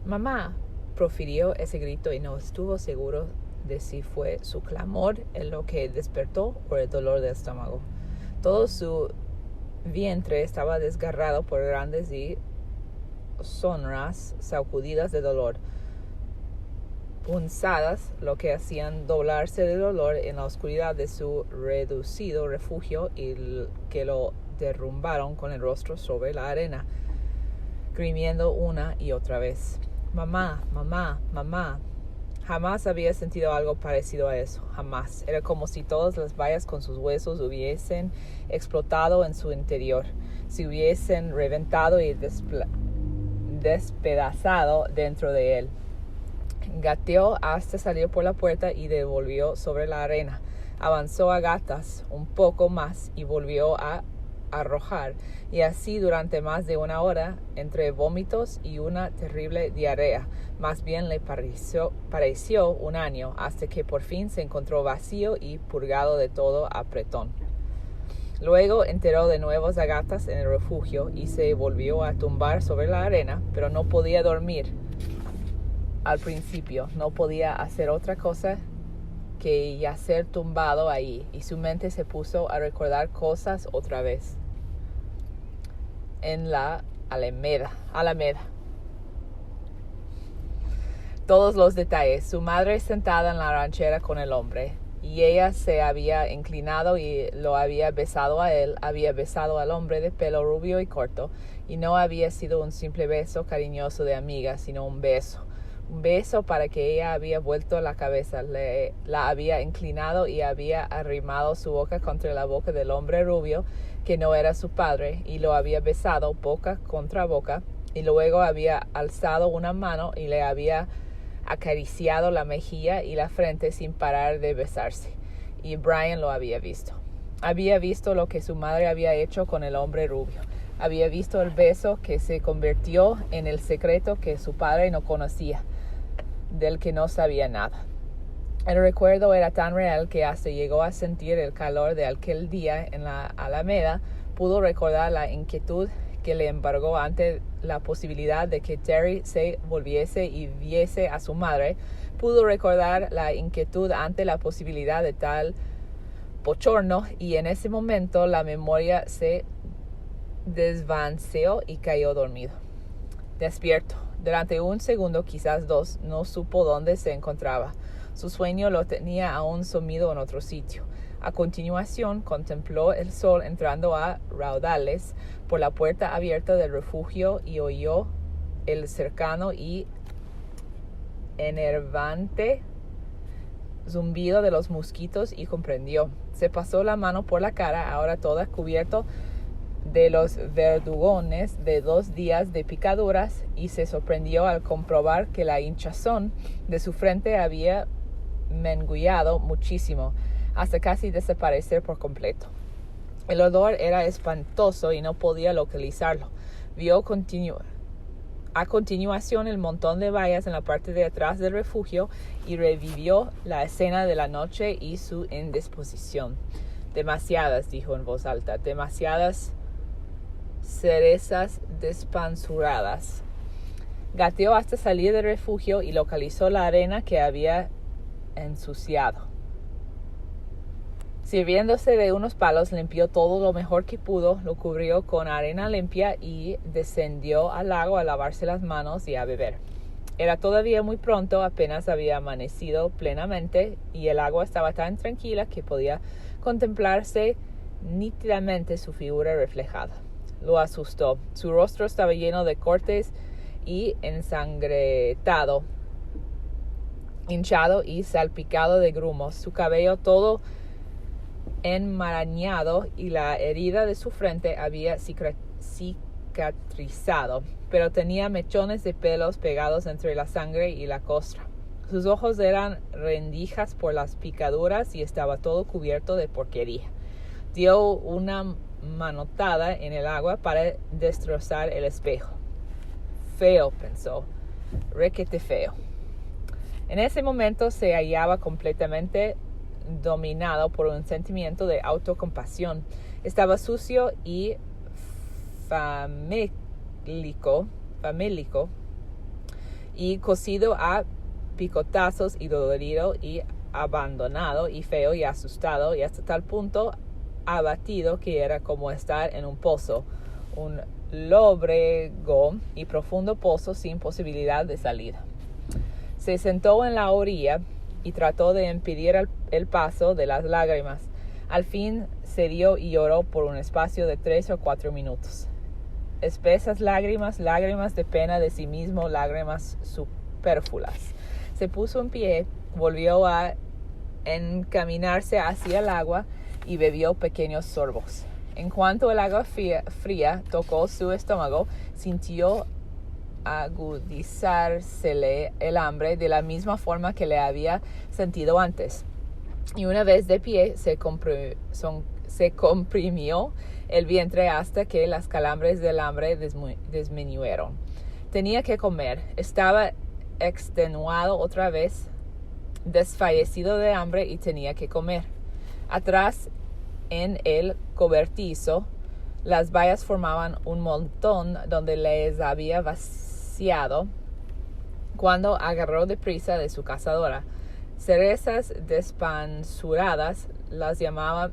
Mamá, profirió ese grito y no estuvo seguro de si fue su clamor en lo que despertó o el dolor del estómago. Todo su vientre estaba desgarrado por grandes y sonoras sacudidas de dolor, punzadas, lo que hacían doblarse de dolor en la oscuridad de su reducido refugio y que lo derrumbaron con el rostro sobre la arena, gimiendo una y otra vez. Mamá, mamá, mamá. Jamás había sentido algo parecido a eso, jamás. Era como si todas las vallas con sus huesos hubiesen explotado en su interior, se hubiesen reventado y despedazado dentro de él. Gateó hasta salir por la puerta y devolvió sobre la arena. Avanzó a gatas un poco más y volvió a arrojar, y así durante más de una hora, entre vómitos y una terrible diarrea. Más bien le pareció un año, hasta que por fin se encontró vacío y purgado de todo apretón. Luego enterró de nuevo a gatas en el refugio y se volvió a tumbar sobre la arena, pero no podía dormir. Al principio no podía hacer otra cosa que yacer tumbado ahí, y su mente se puso a recordar cosas otra vez. En la Alameda. Todos los detalles. Su madre sentada en la ranchera con el hombre, y ella se había inclinado y lo había besado a él, había besado al hombre de pelo rubio y corto, y no había sido un simple beso cariñoso de amiga, sino un beso para que ella había vuelto la cabeza, la había inclinado y había arrimado su boca contra la boca del hombre rubio, que no era su padre, y lo había besado boca contra boca, y luego había alzado una mano y le había acariciado la mejilla y la frente sin parar de besarse. Y Brian lo había visto. Había visto lo que su madre había hecho con el hombre rubio. Había visto el beso que se convirtió en el secreto que su padre no conocía, del que no sabía nada. El recuerdo era tan real que hasta llegó a sentir el calor de aquel día en la Alameda. Pudo recordar la inquietud que le embargó ante la posibilidad de que Terry se volviese y viese a su madre. Pudo recordar la inquietud ante la posibilidad de tal bochorno, y en ese momento la memoria se desvaneció y cayó dormido. Despierto. Durante un segundo, quizás dos, no supo dónde se encontraba. Su sueño lo tenía aún sumido en otro sitio. A continuación, contempló el sol entrando a raudales por la puerta abierta del refugio y oyó el cercano y enervante zumbido de los mosquitos y comprendió. Se pasó la mano por la cara, ahora toda cubierto de los verdugones de 2 días de picaduras, y se sorprendió al comprobar que la hinchazón de su frente había menguado muchísimo, hasta casi desaparecer por completo. El olor era espantoso y no podía localizarlo. Vio a continuación el montón de vallas en la parte de atrás del refugio y revivió la escena de la noche y su indisposición. Demasiadas, dijo en voz alta, demasiadas cerezas despanzuradas. Gateó hasta salir del refugio y localizó la arena que había ensuciado. Sirviéndose de unos palos, limpió todo lo mejor que pudo, lo cubrió con arena limpia y descendió al lago a lavarse las manos y a beber. Era todavía muy pronto, apenas había amanecido plenamente, y el agua estaba tan tranquila que podía contemplarse nítidamente su figura reflejada. Lo asustó. Su rostro estaba lleno de cortes y ensangretado, hinchado y salpicado de grumos, su cabello todo enmarañado, y la herida de su frente había cicatrizado, pero tenía mechones de pelos pegados entre la sangre y la costra. Sus ojos eran rendijas por las picaduras y estaba todo cubierto de porquería. Dio una manotada en el agua para destrozar el espejo. Feo, pensó, requete feo. En ese momento se hallaba completamente dominado por un sentimiento de autocompasión. Estaba sucio y famélico, y cocido a picotazos y dolorido y abandonado y feo y asustado y hasta tal punto abatido que era como estar en un pozo, un lóbrego y profundo pozo sin posibilidad de salida. Se sentó en la orilla y trató de impedir el paso de las lágrimas. Al fin cedió y lloró por un espacio de 3 o 4 minutos. Espesas lágrimas, lágrimas de pena de sí mismo, lágrimas superfluas. Se puso en pie, volvió a encaminarse hacia el agua y bebió pequeños sorbos. En cuanto el agua fría tocó su estómago, sintió agudizársele el hambre de la misma forma que le había sentido antes. Y una vez de pie, se comprimió el vientre hasta que las calambres del hambre disminuyeron. Tenía que comer. Estaba extenuado otra vez, desfallecido de hambre y tenía que comer. Atrás, en el cobertizo, las bayas formaban un montón donde les había vaciado cuando agarró deprisa de su cazadora. Cerezas despansuradas las llamaba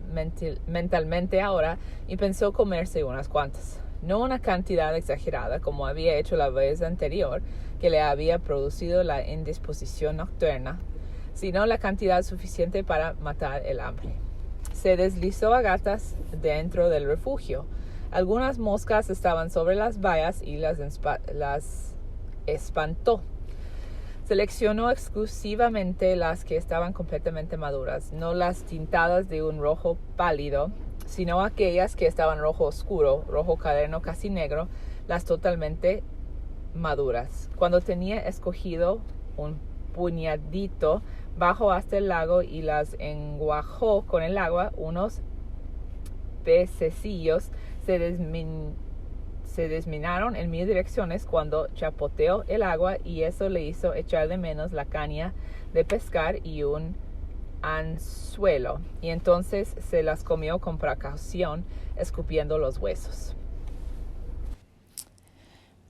mentalmente ahora y pensó comerse unas cuantas. No una cantidad exagerada como había hecho la vez anterior que le había producido la indisposición nocturna, sino la cantidad suficiente para matar el hambre. Se deslizó a gatas dentro del refugio. Algunas moscas estaban sobre las bayas y las espantó. Seleccionó exclusivamente las que estaban completamente maduras, no las tintadas de un rojo pálido, sino aquellas que estaban rojo oscuro, rojo caderno casi negro, las totalmente maduras. Cuando tenía escogido un puñadito, bajó hasta el lago y las enguajó con el agua. Unos pececillos se desminaron en 1000 direcciones cuando chapoteó el agua y eso le hizo echar de menos la caña de pescar y un anzuelo, y entonces se las comió con precaución, escupiendo los huesos.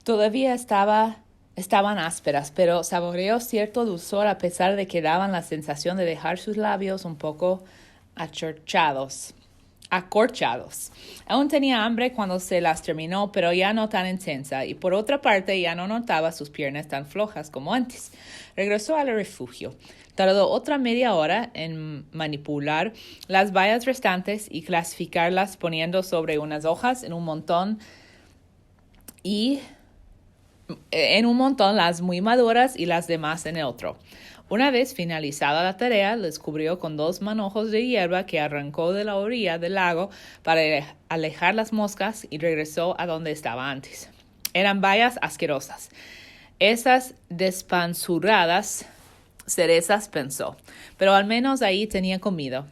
Todavía estaban ásperas, pero saboreó cierto dulzor a pesar de que daban la sensación de dejar sus labios un poco acorchados. Aún tenía hambre cuando se las terminó, pero ya no tan intensa, y por otra parte ya no notaba sus piernas tan flojas como antes. Regresó al refugio. Tardó otra media hora en manipular las bayas restantes y clasificarlas poniendo sobre unas hojas en un montón las muy maduras y las demás en el otro. Una vez finalizada la tarea, les cubrió con 2 manojos de hierba que arrancó de la orilla del lago para alejar las moscas y regresó a donde estaba antes. Eran bayas asquerosas. Esas despansuradas cerezas, pensó, pero al menos ahí tenía comida,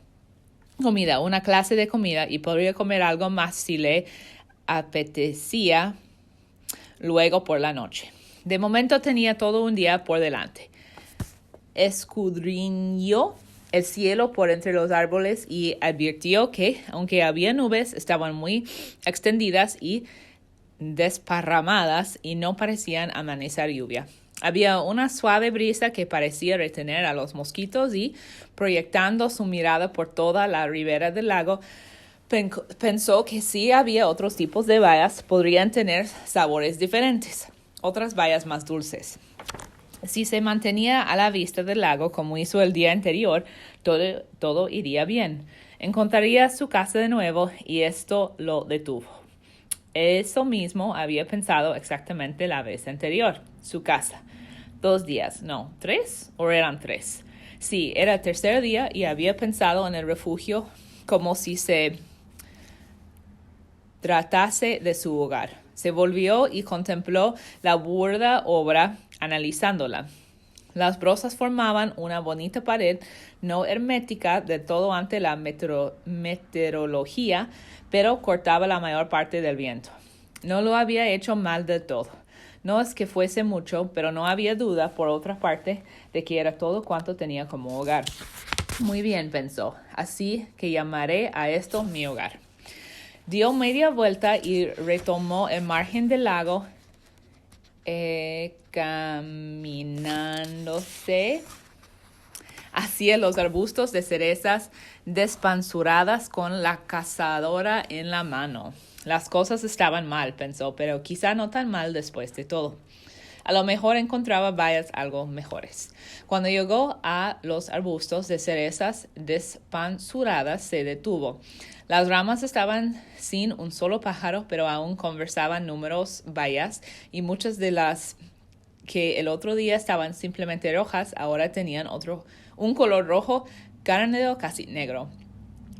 una clase de comida, y podría comer algo más si le apetecía luego por la noche. De momento tenía todo un día por delante. Escudriñó el cielo por entre los árboles y advirtió que, aunque había nubes, estaban muy extendidas y desparramadas y no parecían amenazar lluvia. Había una suave brisa que parecía retener a los mosquitos y, proyectando su mirada por toda la ribera del lago, pensó que si había otros tipos de bayas, podrían tener sabores diferentes, otras bayas más dulces. Si se mantenía a la vista del lago como hizo el día anterior, todo iría bien. Encontraría su casa de nuevo y esto lo detuvo. Eso mismo había pensado exactamente la vez anterior. Su casa. 2 días, no, 3, ¿o eran 3? Sí, era el tercer día y había pensado en el refugio como si se tratase de su hogar. Se volvió y contempló la burda obra, analizándola. Las brozas formaban una bonita pared, no hermética de todo ante la meteorología, pero cortaba la mayor parte del viento. No lo había hecho mal del todo. No es que fuese mucho, pero no había duda, por otra parte, de que era todo cuanto tenía como hogar. Muy bien, pensó, así que llamaré a esto mi hogar. Dio media vuelta y retomó el margen del lago caminándose hacia los arbustos de cerezas despansuradas con la cazadora en la mano. Las cosas estaban mal, pensó, pero quizá no tan mal después de todo. A lo mejor encontraba bayas algo mejores. Cuando llegó a los arbustos de cerezas despansuradas, se detuvo. Las ramas estaban sin un solo pájaro, pero aún conversaban numerosas bayas, y muchas de las que el otro día estaban simplemente rojas, ahora tenían un color rojo, cálido, casi negro,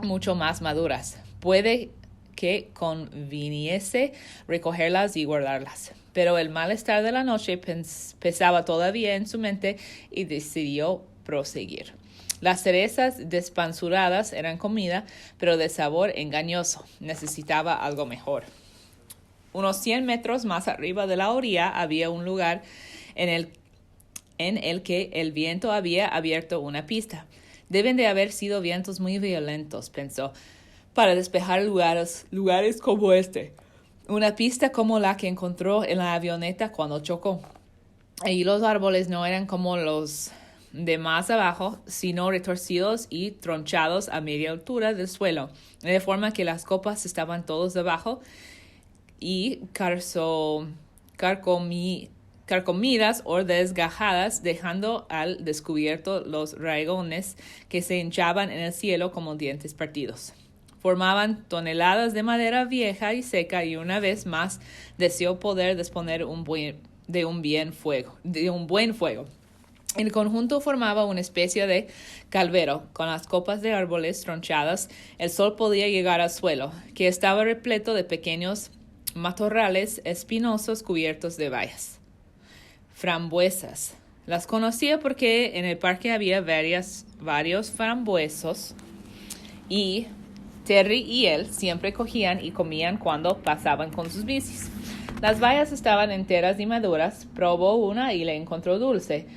mucho más maduras. Puede que conviniese recogerlas y guardarlas. Pero el malestar de la noche pesaba todavía en su mente y decidió proseguir. Las cerezas despansuradas eran comida, pero de sabor engañoso. Necesitaba algo mejor. Unos 100 metros más arriba de la orilla había un lugar en el que el viento había abierto una pista. Deben de haber sido vientos muy violentos, pensó, para despejar lugares como este. Una pista como la que encontró en la avioneta cuando chocó. Y los árboles no eran como los de más abajo, sino retorcidos y tronchados a media altura del suelo, de forma que las copas estaban todos debajo y carcomidas o desgajadas, dejando al descubierto los rayones que se hinchaban en el cielo como dientes partidos. Formaban toneladas de madera vieja y seca, y una vez más deseó poder disponer de un buen fuego. El conjunto formaba una especie de calvero. Con las copas de árboles tronchadas, el sol podía llegar al suelo, que estaba repleto de pequeños matorrales espinosos cubiertos de bayas. Frambuesas. Las conocía porque en el parque había varios frambuesos, y Terry y él siempre cogían y comían cuando pasaban con sus bicis. Las bayas estaban enteras y maduras. Probó una y la encontró dulce,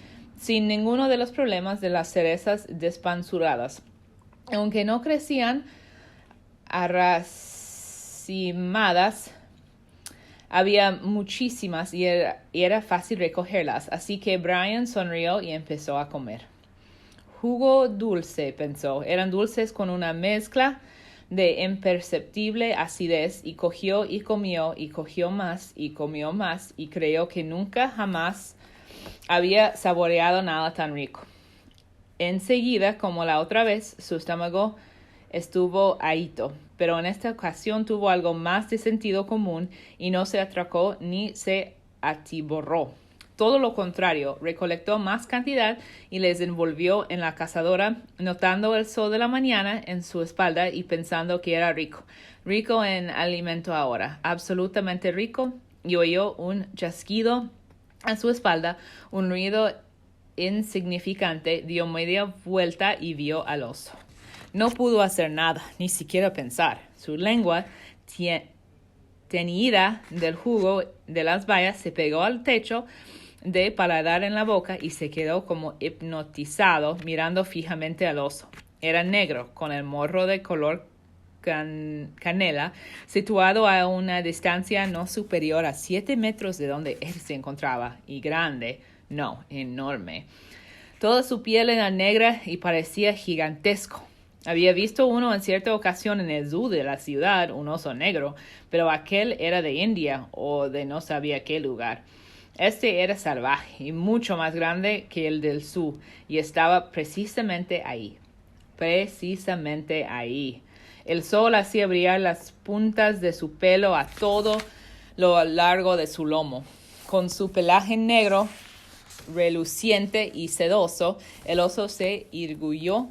sin ninguno de los problemas de las cerezas despansuradas. Aunque no crecían arracimadas, había muchísimas y era fácil recogerlas, así que Brian sonrió y empezó a comer. Jugo dulce, pensó. Eran dulces con una mezcla de imperceptible acidez, y cogió y comió y cogió más y comió más, y creyó que nunca jamás había saboreado nada tan rico. Enseguida, como la otra vez, su estómago estuvo ahito, pero en esta ocasión tuvo algo más de sentido común y no se atracó ni se atiborró. Todo lo contrario, recolectó más cantidad y les envolvió en la cazadora, notando el sol de la mañana en su espalda y pensando que era rico. Rico en alimento ahora, absolutamente rico, y oyó un chasquido a su espalda, un ruido insignificante. Dio media vuelta y vio al oso. No pudo hacer nada, ni siquiera pensar. Su lengua teñida del jugo de las bayas se pegó al techo de paladar en la boca y se quedó como hipnotizado mirando fijamente al oso. Era negro, con el morro de color canela, situado a una distancia no superior a 7 metros de donde él se encontraba, y grande, no, enorme. Toda su piel era negra y parecía gigantesco. Había visto uno en cierta ocasión en el zoo de la ciudad, un oso negro, pero aquel era de India o de no sabía qué lugar. Este era salvaje y mucho más grande que el del zoo, y estaba precisamente ahí. Precisamente ahí. El sol hacía brillar las puntas de su pelo a todo lo largo de su lomo. Con su pelaje negro, reluciente y sedoso, el oso se irguió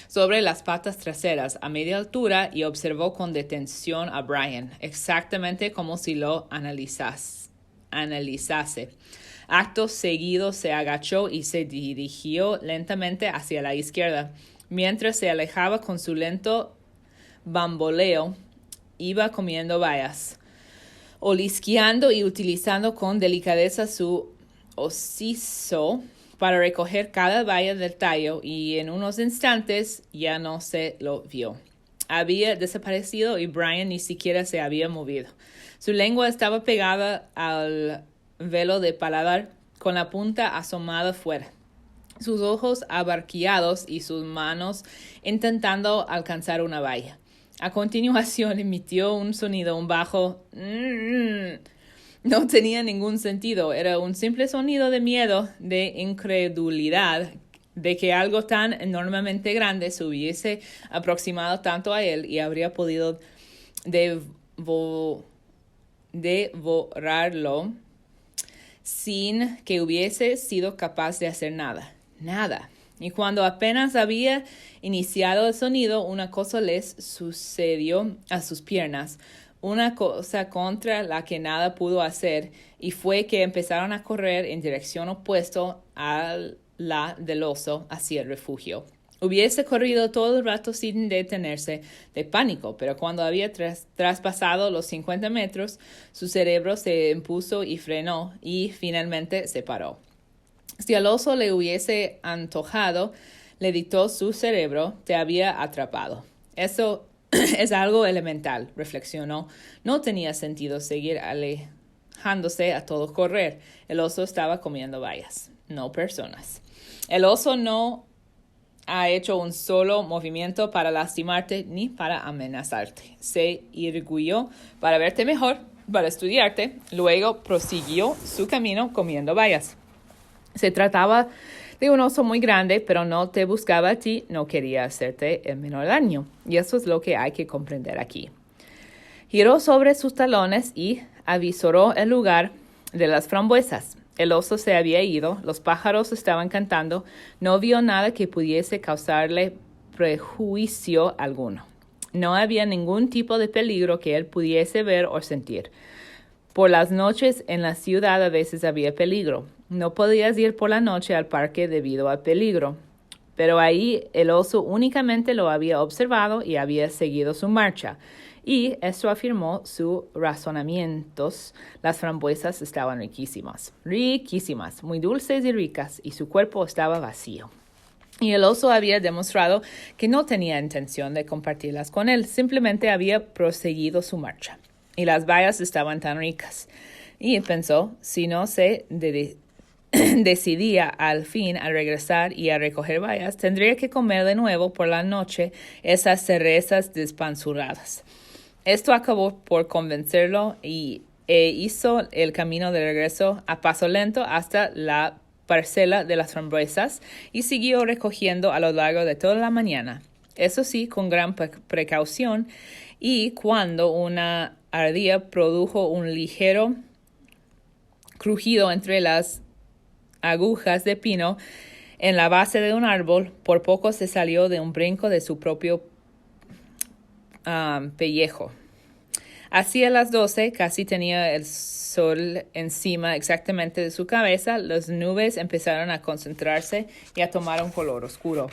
sobre las patas traseras a media altura y observó con detención a Brian, exactamente como si lo analizase. Acto seguido se agachó y se dirigió lentamente hacia la izquierda. Mientras se alejaba con su lento bamboleo, iba comiendo bayas, olisqueando y utilizando con delicadeza su hocizo para recoger cada baya del tallo, y en unos instantes ya no se lo vio. Había desaparecido y Brian ni siquiera se había movido. Su lengua estaba pegada al velo de paladar, con la punta asomada fuera. Sus ojos abarquiados y sus manos intentando alcanzar una valla. A continuación emitió un sonido, un bajo. No tenía ningún sentido. Era un simple sonido de miedo, de incredulidad, de que algo tan enormemente grande se hubiese aproximado tanto a él y habría podido devorarlo sin que hubiese sido capaz de hacer nada. Nada. Y cuando apenas había iniciado el sonido, una cosa les sucedió a sus piernas, una cosa contra la que nada pudo hacer, y fue que empezaron a correr en dirección opuesta a la del oso hacia el refugio. Hubiese corrido todo el rato sin detenerse de pánico, pero cuando había traspasado los 50 metros, su cerebro se impuso y frenó, y finalmente se paró. Si al oso le hubiese antojado, le dictó su cerebro, te había atrapado. Eso es algo elemental, reflexionó. No tenía sentido seguir alejándose a todo correr. El oso estaba comiendo bayas, no personas. El oso no ha hecho un solo movimiento para lastimarte ni para amenazarte. Se irguió para verte mejor, para estudiarte. Luego prosiguió su camino comiendo bayas. Se trataba de un oso muy grande, pero no te buscaba a ti, no quería hacerte el menor daño. Y eso es lo que hay que comprender aquí. Giró sobre sus talones y avisoró el lugar de las frambuesas. El oso se había ido, los pájaros estaban cantando, no vio nada que pudiese causarle prejuicio alguno. No había ningún tipo de peligro que él pudiese ver o sentir. Por las noches en la ciudad a veces había peligro. No podías ir por la noche al parque debido al peligro. Pero ahí el oso únicamente lo había observado y había seguido su marcha. Y esto afirmó sus razonamientos. Las frambuesas estaban riquísimas, muy dulces y ricas, y su cuerpo estaba vacío. Y el oso había demostrado que no tenía intención de compartirlas con él, simplemente había proseguido su marcha. Y las bayas estaban tan ricas. Y pensó, si no se decidía al fin a regresar y a recoger bayas, tendría que comer de nuevo por la noche esas cerezas despanzuradas. Esto acabó por convencerlo e hizo el camino de regreso a paso lento hasta la parcela de las frambuesas y siguió recogiendo a lo largo de toda la mañana. Eso sí, con gran precaución, y cuando una ardilla produjo un ligero crujido entre las agujas de pino en la base de un árbol, por poco se salió de un brinco de su propio pellejo. Hacia las 12, casi tenía el sol encima exactamente de su cabeza, las nubes empezaron a concentrarse y a tomar un color oscuro.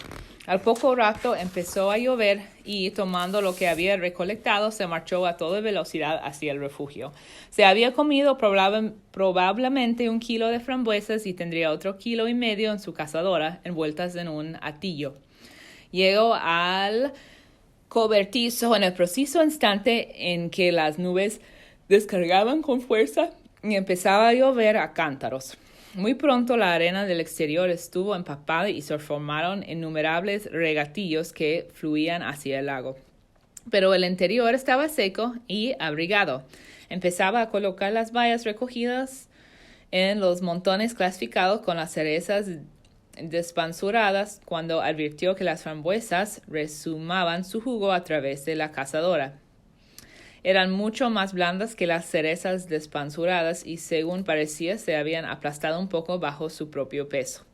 Al poco rato empezó a llover y, tomando lo que había recolectado, se marchó a toda velocidad hacia el refugio. Se había comido probablemente 1 kilo de frambuesas y tendría otro 1,5 kilos en su cazadora, envueltas en un atillo. Llegó al cobertizo en el preciso instante en que las nubes descargaban con fuerza y empezaba a llover a cántaros. Muy pronto la arena del exterior estuvo empapada y se formaron innumerables regatillos que fluían hacia el lago. Pero el interior estaba seco y abrigado. Empezaba a colocar las bayas recogidas en los montones clasificados con las cerezas despanzuradas cuando advirtió que las frambuesas resumaban su jugo a través de la cazadora. Eran mucho más blandas que las cerezas despanzuradas y, según parecía, se habían aplastado un poco bajo su propio peso.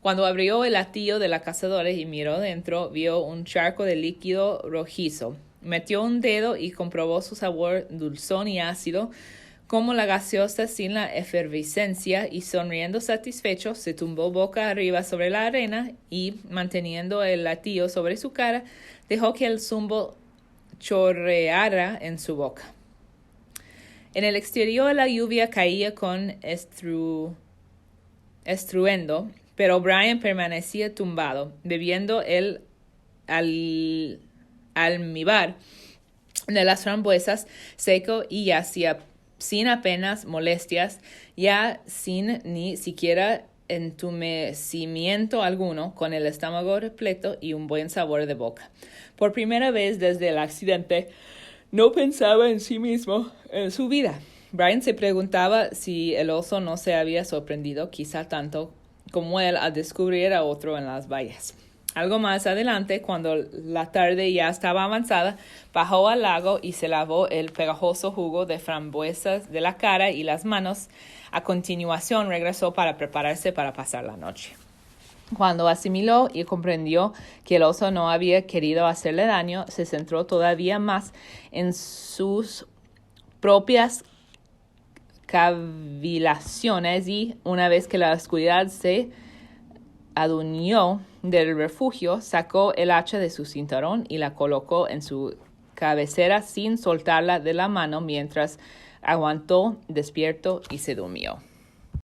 Cuando abrió el atillo de la cazadora y miró dentro, vio un charco de líquido rojizo. Metió un dedo y comprobó su sabor dulzón y ácido, como la gaseosa sin la efervescencia, y sonriendo satisfecho, se tumbó boca arriba sobre la arena y, manteniendo el latillo sobre su cara, dejó que el zumo chorreara en su boca. En el exterior la lluvia caía con estruendo, pero Brian permanecía tumbado, bebiendo el almíbar de las frambuesas seco y yacía sin apenas molestias, ya sin ni siquiera entumecimiento alguno, con el estómago repleto y un buen sabor de boca. Por primera vez desde el accidente, no pensaba en sí mismo en su vida. Brian se preguntaba si el oso no se había sorprendido quizá tanto como él al descubrir a otro en las vallas. Algo más adelante, cuando la tarde ya estaba avanzada, bajó al lago y se lavó el pegajoso jugo de frambuesas de la cara y las manos. A continuación regresó para prepararse para pasar la noche. Cuando asimiló y comprendió que el oso no había querido hacerle daño, se centró todavía más en sus propias cavilaciones y, una vez que la oscuridad se adueñó del refugio, sacó el hacha de su cinturón y la colocó en su cabecera sin soltarla de la mano mientras aguantó despierto y se durmió.